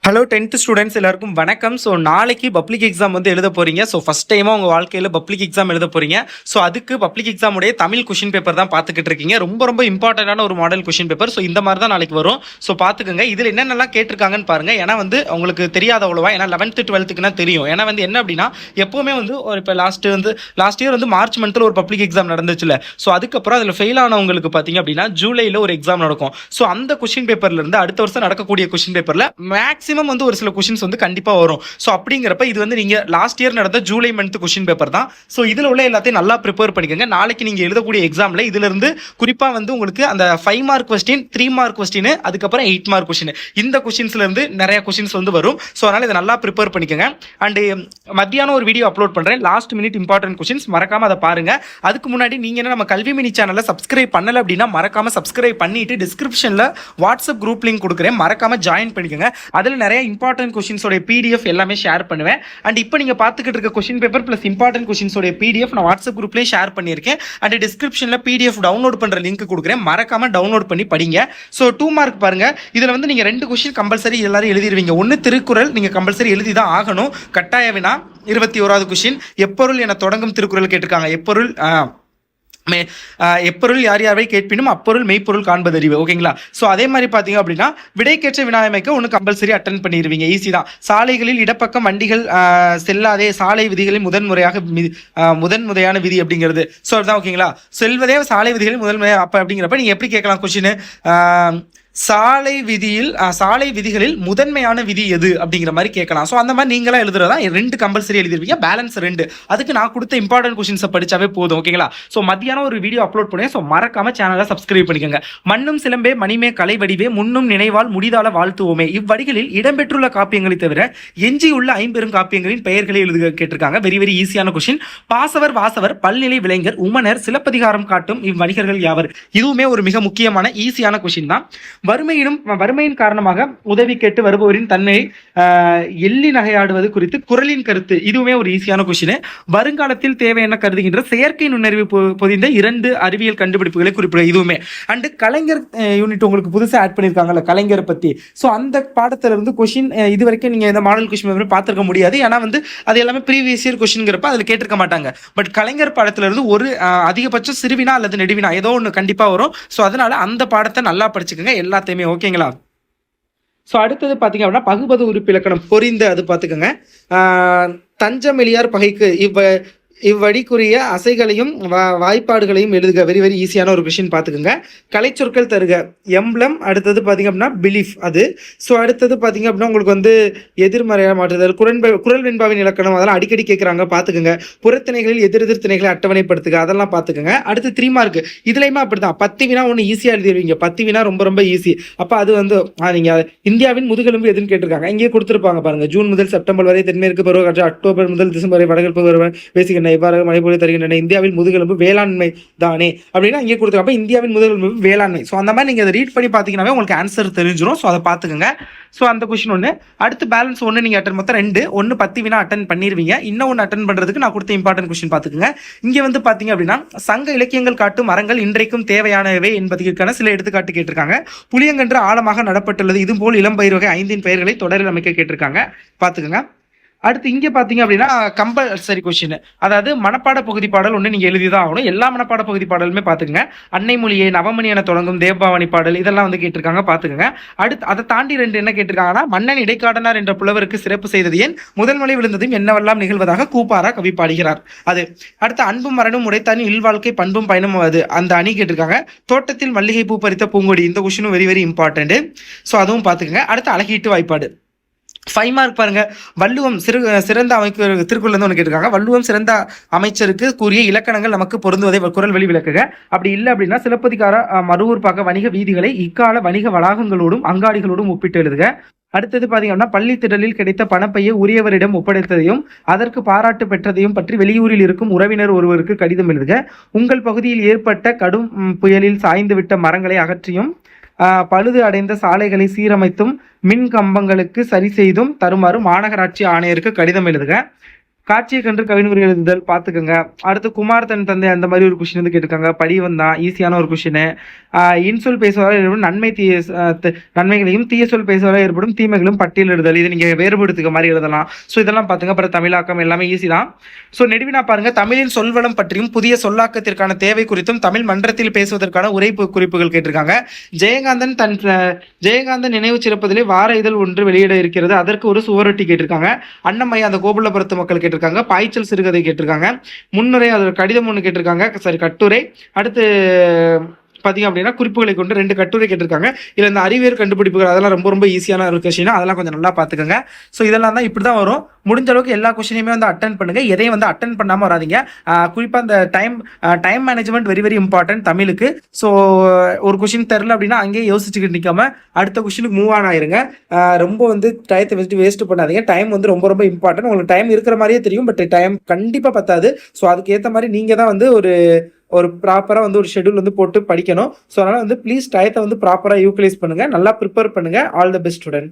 Hello 10th students எல்லாருக்கும் வணக்கம். So நாளைக்கு பப்ளிக் எக்ஸாம் வந்து எழுத போறீங்க. ஸோ ஃபஸ்ட் டைமாக உங்கள் வாழ்க்கையில் பப்ளிக் எக்ஸாம் எழுத போறீங்க. ஸோ அதுக்கு பப்ளிக் எக்ஸாமுடைய தமிழ் கொஷின் பேப்பர் தான் பார்த்துக்கிட்டு இருக்கீங்க. ரொம்ப ரொம்ப இம்பார்ட்டண்டான ஒரு மாடல் கொஷின் பேப்பர். ஸோ இந்த மாதிரி தான் நாளைக்கு வரும். ஸோ பார்த்துக்கோங்க, இதில் என்னென்னலாம் கேட்டிருக்காங்கன்னு பாருங்க. ஏன்னா வந்து உங்களுக்கு தெரியாத அவ்வளோவா, ஏன்னா 11th 12க்குனா தெரியும். ஏன்னா வந்து என்ன அப்படின்னா எப்போவுமே வந்து ஒரு இப்போ லாஸ்ட் இயர் வந்து மார்ச் மந்தில் ஒரு பப்ளிக் எக்ஸாம் நடந்துச்சுல. ஸோ அதுக்கப்புறம் அதில் ஃபெயில் ஆனவங்களுக்கு பார்த்தீங்க அப்படின்னா ஜூலையில் ஒரு எக்ஸாம் நடக்கும். ஸோ அந்த கொஷின் பேப்பர்லேருந்து அடுத்த வருஷம் நடக்கக்கூடிய கொஷின் பேப்பரில் மேக்ஸிமம் வந்து ஒரு சில கொஷின்ஸ் வந்து கண்டிப்பா வரும். சோ அப்படிங்கிறப்ப இது வந்து நீங்க லாஸ்ட் இயர் நடந்த ஜூலை மந்த் கொஷின் பேப்பர் தான். சோ இதுல உள்ள எல்லாத்தையும் நல்லா ப்ரிப்பேர் பண்ணிக்கோங்க. நாளைக்கு நீங்க எழுதக்கூடிய எக்ஸாம்ல இதுல இருந்து குறிப்பா வந்து உங்களுக்கு அந்த 5 மார்க் கொஸ்டின், 3 மார்க் கொஸ்டின், அதுக்கப்புறம் 8 மார்க் கொஸ்டின், இந்த கொஸ்டின்ஸ்ல இருந்து நிறைய கொஸ்டின்ஸ் வந்து வரும். சோ அதனால இதை நல்லா ப்ரிப்பேர் பண்ணிக்கோங்க. அண்ட் மத்தியானம் ஒரு வீடியோ அப்லோட் பண்றேன், லாஸ்ட் மினிட் இம்பார்ட்டன்ட் கொஸ்டின்ஸ், மறக்காம அதை பாருங்க. அதுக்கு முன்னாடி நீங்க என்ன நம்ம கல்வி மினி சேனலை சப்ஸ்கிரைப் பண்ணல அப்படின்னா மறக்காம சப்ஸ்கிரைப் பண்ணிட்டு டிஸ்கிரிப்ஷன்ல வாட்ஸ்அப் குரூப் லிங்க் கொடுக்குறேன், மறக்காம ஜாயின் பண்ணிக்கோங்க. அதுல நிறைய இம்பார்ட்டன்ட் கொஸ்டின்ஸோட பிடிஎஃப் எல்லாமே ஷேர் பண்ணுவேன். அண்ட் இப்போ நீங்க பார்த்துக்கிட்டு இருக்க கொஸ்டின் பேப்பர் பிளஸ் இம்பார்ட்டன்ட் கொஸ்டின்ஸோட பிடிஎஃப் நான் வாட்ஸ்அப் குரூப்லேயே ஷேர் பண்ணியிருக்கேன். அண்ட் டிஸ்கிரிப்ஷன்ல பிடிஎஃப் டவுன்லோட் பண்ற லிங்க் கொடுக்குறேன், மறக்காம டவுன்லோட் பண்ணி படிங்க. ஸோ 2 மார்க் பாருங்க. இதுல வந்து நீங்க 2 கொஸ்டின் கம்பல்சரி எல்லாரும் எழுதிடுவீங்க. ஒன்று திருக்குறள் நீங்க கம்பல்சரி எழுதி தான் ஆகணும், கட்டாய வினா. 21வது கொஸ்டின் எப்பொருள் என தொடங்கும் திருக்குறள் கேட்டிருக்காங்க. எப்பொருள் யார் யாரை கேட்பினும் அப்பொருள் மெய்ப்பொருள் காண்பது அறிவு. ஓகேங்களா? ஸோ அதே மாதிரி பார்த்தீங்க அப்படின்னா விடைக்கேற்ற வினாயமைக்க ஒன்று கம்பல்சரி அட்டன் பண்ணிடுவீங்க, ஈஸி தான். சாலைகளில் இடப்பக்கம் வண்டிகள் செல்லாதே, சாலை விதிகளில் முதன்முறையான விதி அப்படிங்கிறது. ஸோ அதுதான். ஓகேங்களா? செல்வதே சாலை விதிகளில் முதன்முறையாக அப்போ அப்படிங்கிறப்ப நீங்கள் எப்படி கேட்கலாம் கொஸ்டின், சாலை விதிகளில் முதன்மையான விதி எது அப்படிங்கிற மாதிரி கேட்கலாம். ஸோ அந்த மாதிரி நீங்களா எழுதுறதா 2 கம்பல்சரி எழுதிருவீங்க, பேலன்ஸ் 2. அதுக்கு நான் கொடுத்த இம்பார்ட்டன்ட் கொஸ்டின்ஸை படிச்சாவே போதும். ஓகேங்களா? ஸோ மத்தியானம் ஒரு வீடியோ அப்லோட் பண்ணுவேன். ஸோ மறக்காம சேனலை சப்ஸ்கிரைப் பண்ணிக்கோங்க. மண்ணும் சிலம்பே மணிமே கலை வடிவே முன்னும் நினைவால் முடிதால வாழ்த்துவோமே, இவ்வடிகளில் இடம்பெற்றுள்ள காப்பியங்களை தவிர எஞ்சியுள்ள 50 காப்பியங்களின் பெயர்களை எழுதுக கேட்டிருக்காங்க. வெரி வெரி ஈஸியான கொஸ்டின். பாசவர் வாசவர் பல்நிலை விளைஞர் உமனர் சிலப்பதிகாரம் காட்டும் இவ்வணிகர்கள் யாவர். இதுவுமே ஒரு மிக முக்கியமான ஈஸியான கொஸ்டின் தான். வறுமையின் காரணமாக உதவி கேட்டு வருபவரின் தன்னை எள்ளி நகையாடுவது குறித்து குறளின் கருத்து. இதுவுமே ஒரு ஈஸியான கொஸ்டின். வருங்காலத்தில் தேவை என கருதுகின்ற செயற்கை நுண்ணறிவு பொதிந்த 2 அறிவியல் கண்டுபிடிப்புகளை குறிப்பிட. இதுவுமே அண்ட் கலைஞர் யூனிட் உங்களுக்கு புதுசாக ஆட் பண்ணியிருக்காங்கல்ல கலைஞரை பத்தி. ஸோ அந்த பாடத்துல இருந்து கொஸ்டின் இது வரைக்கும் நீங்க இந்த மாடல் கொஸ்டின் பார்த்துருக்க முடியாது, ஏன்னா வந்து அது எல்லாமே ப்ரீவியஸ் இயர் கொஸ்டின்ங்கிறப்ப அதில் கேட்டிருக்க மாட்டாங்க. பட் கலைஞர் பாடத்துல இருந்து ஒரு அதிகபட்சம் சிறுவினா அல்லது நெடுவினா ஏதோ ஒன்று கண்டிப்பா வரும். ஸோ அதனால அந்த பாடத்தை நல்லா படிச்சுக்கோங்க எல்லாத்தையுமே. ஓகேங்களா? ஸோ அடுத்தது பார்த்தீங்க அப்படின்னா பகுபது உறுப்பு இலக்கணம் பொறிந்த அது பார்த்துக்கோங்க. தஞ்சமெளியார் பகைக்கு இவ்வடிக்குரிய அசைகளையும் வாய்ப்பாடுகளையும் எழுதுக. வெரி வெரி ஈஸியான ஒரு கொஸ்டின் பார்த்துக்கோங்க. கலைச்சொற்கள் தருக. எம்ப்ளம். அடுத்தது பார்த்தீங்க அப்படின்னா பிலீஃப் அது. ஸோ அடுத்தது பார்த்தீங்க அப்படின்னா உங்களுக்கு வந்து எதிர்மறையாக மாற்றுதல், குரல் வெண்பாவின் இலக்கணம், அதெல்லாம் அடிக்கடி கேட்குறாங்க, பார்த்துக்கோங்க. புறத்திணைகளில் எதிரெதிர் திணைகளை அட்டவணைப்படுத்துக, அதெல்லாம் பார்த்துக்கோங்க. அடுத்து 3 மார்க் இதுலையுமே அப்படிதான். 10 வினா ஒன்று ஈஸியாக எழுதிடுவீங்க. 10 வினா ரொம்ப ரொம்ப ஈஸி. அப்போ அது வந்து நீங்கள் இந்தியாவின் முதுகெலும்பு எதுன்னு கேட்டிருக்காங்க, இங்கே கொடுத்துருப்பாங்க பாருங்க. ஜூன் முதல் செப்டம்பர் வரை தென்மேற்கு பருவக்காற்று, அக்டோபர் முதல் டிசம்பர் வரை வடகிழக்கு பருவ பேசிக்க இவ்வாறு மழைப்பொழிவு தருகின்றன. இந்தியாவின் முதுகெலும்பு வேளாண்மை தானே அப்படின்னா இங்கே கொடுத்துருக்கப்ப இந்தியாவின் முதுகெலும்பு வேளாண்மை. ஸோ அந்த மாதிரி நீங்கள் அதை ரீட் பண்ணி பார்த்தீங்கன்னாவே உங்களுக்கு ஆன்சர் தெரிஞ்சிடும். ஸோ அதை பார்த்துக்கோங்க. ஸோ அந்த கொஸ்டின் ஒன்று. அடுத்து பேலன்ஸ் ஒன்று நீங்கள் அட்டன் மொத்தம் 2, ஒன்று 10 வினா அட்டன் பண்ணிடுவீங்க. இன்னும் ஒன்று அட்டன் பண்ணுறதுக்கு நான் கொடுத்த இம்பார்ட்டன்ட் கொஸ்டின் பார்த்துக்கோங்க. இங்கே வந்து பார்த்தீங்க அப்படின்னா சங்க இலக்கியங்கள் காட்டும் மரங்கள் இன்றைக்கும் தேவையானவை என்பதற்கான சில எடுத்துக்காட்டு கேட்டிருக்காங்க. புளியங்கன்று ஆழமாக நடப்பட்டுள்ளது, இதுபோல் இளம்பயிர் வகை 5 பெயர்களை தொடரில் அமைக்க கேட்டிருக்காங்க, பார்த்துக்கோங்க. அடுத்து இங்கே பார்த்தீங்க அப்படின்னா கம்பல்சரி கொஸ்டின், அதாவது மனப்பாட பகுதி பாடல் ஒன்று நீங்கள் எழுதி தான் ஆகணும். எல்லா மனப்பாட பகுதி பாடலுமே பார்த்துக்கங்க. அன்னை மொழியே, நவமணி என தொடங்கும் தேவபாவனி பாடல், இதெல்லாம் வந்து கேட்டிருக்காங்க, பார்த்துக்கங்க. அடுத்து அதை தாண்டி 2 என்ன கேட்டிருக்காங்கன்னா மன்னன் இடைக்காடனார் என்ற புலவருக்கு சிறப்பு செய்தது ஏன், முதல் மொழி விழுந்ததும் என்னவெல்லாம் நிகழ்வதாக கூப்பாரா கவி பாடுகிறார் அது. அடுத்து அன்பும் மரணும் உடைத்தானின் இல்வாழ்க்கை பண்பும் பயணமும் அது, அந்த அணி கேட்டிருக்காங்க. தோட்டத்தில் மல்லிகை பூ பறித்த பூங்கொடி, இந்த கொஸ்டினும் வெரி வெரி இம்பார்ட்டன்ட். ஸோ அதுவும் பார்த்துக்கங்க. அடுத்து அழகீட்டு வாய்ப்பாடு 5 மார்க் பாருங்க. வள்ளுவம் சிறந்த அமைச்சர் திருக்குறள் ஒன்று கேட்டிருக்காங்க. வள்ளுவம் சிறந்த அமைச்சருக்கு கூறிய இலக்கணங்கள் நமக்கு பொருந்துவதை குரல் வழி விளக்குக. அப்படி இல்லை அப்படின்னா சிலப்பதிகார மருவூர் பார்க்க வணிக வீதிகளை இக்கால வணிக வளாகங்களோடும் அங்காடிகளோடும் ஒப்பிட்டு எழுதுக. அடுத்தது பார்த்தீங்கன்னா பள்ளி திடலில் கிடைத்த பணப்பையை உரியவரிடம் ஒப்படைத்ததையும் அதற்கு பாராட்டு பெற்றதையும் பற்றி வெளியூரில் இருக்கும் உறவினர் ஒருவருக்கு கடிதம் எழுதுக. உங்கள் பகுதியில் ஏற்பட்ட கடும் புயலில் சாய்ந்து விட்ட மரங்களை அகற்றியும் பழுது அடைந்த சாலைகளை சீரமைத்தும் மின் கம்பங்களுக்கு சரி செய்தும் தருமாறு மாநகராட்சி ஆணையருக்கு கடிதம் எழுதுக. காட்சியை கண்டு கவினுரை எழுதுதல் பார்த்துக்கோங்க. அடுத்து குமார் தன் தந்தை அந்த மாதிரி ஒரு கொஷின் வந்து கேட்டிருக்காங்க. படிவம் தான் ஈஸியான ஒரு கொஷின். இன்சொல் பேசுவதால் ஏற்படும் நன்மைகளையும் தீய சொல் பேசுவதால் ஏற்படும் தீமைகளும் பட்டியலிடுதல். இது நீங்கள் வேறுபடுத்துக்க மாதிரி எழுதலாம். ஸோ இதெல்லாம் பார்த்துங்க. அப்புறம் தமிழாக்கம் எல்லாமே ஈஸி தான். ஸோ நெடுவினா பாருங்க, தமிழின் சொல்வளம் பற்றியும் புதிய சொல்லாக்கத்திற்கான தேவை குறித்தும் தமிழ் மன்றத்தில் பேசுவதற்கான உரை குறிப்புகள் கேட்டிருக்காங்க. ஜெயகாந்தன் நினைவு சிறப்பதிலே வார இதழ் ஒன்று வெளியிட இருக்கிறது, அதற்கு ஒரு சுவரொட்டி கேட்டிருக்காங்க. அன்னம்மையா அந்த கோபுலபுரத்து மக்கள் கேட்டிருக்காங்க. பாய்ச்சல் சிறுகதை கேட்டிருக்காங்க. முன்னுரை அது கடிதம் ஒன்று கேட்டிருக்காங்க, சரி கட்டுரை. அடுத்து பார்த்தீங்க அப்படின்னா குறிப்புகளை கொண்டு 2 கட்டுரை கேட்டிருக்காங்க. இல்லை இந்த அறிவியல் கண்டுபிடிப்புகள் அதெல்லாம் ரொம்ப ரொம்ப ஈஸியான ஒரு கொஸ்டின், அதெல்லாம் கொஞ்சம் நல்லா பார்த்துக்கோங்க. ஸோ இதெல்லாம் தான் இப்படி தான் வரும். முடிஞ்ச அளவுக்கு எல்லா கொஸ்டினையுமே வந்து அட்டன் பண்ணுங்க, எதையும் வந்து அட்டன் பண்ணாமல் வராதிங்க. குறிப்பாக இந்த time management very very important தமிழுக்கு. ஸோ ஒரு கொஸ்டின் தெரில அப்படின்னா அங்கேயே யோசிச்சுக்கிட்டு நிற்காம அடுத்த கொஸ்டினுக்கு மூவ் ஆன் ஆயிருங்க. ரொம்ப வந்து டயத்தை வச்சுட்டு வேஸ்ட் பண்ணாதீங்க. டைம் வந்து ரொம்ப ரொம்ப இம்பார்ட்டன்ட். உங்களுக்கு டைம் இருக்கிற மாதிரியே தெரியும், பட் டைம் கண்டிப்பாக பத்தாது. ஸோ அதுக்கு ஏற்ற மாதிரி நீங்கள் தான் வந்து ஒரு ப்ராப்பராக வந்து ஒரு ஷெடியூல் வந்து போட்டு படிக்கணும். ஸோ அதனால் வந்து ப்ளீஸ் டயத்தை வந்து ப்ராப்பராக யூட்டிலைஸ் பண்ணுங்கள், நல்லா ப்ரிப்பேர் பண்ணுங்கள். All the best student.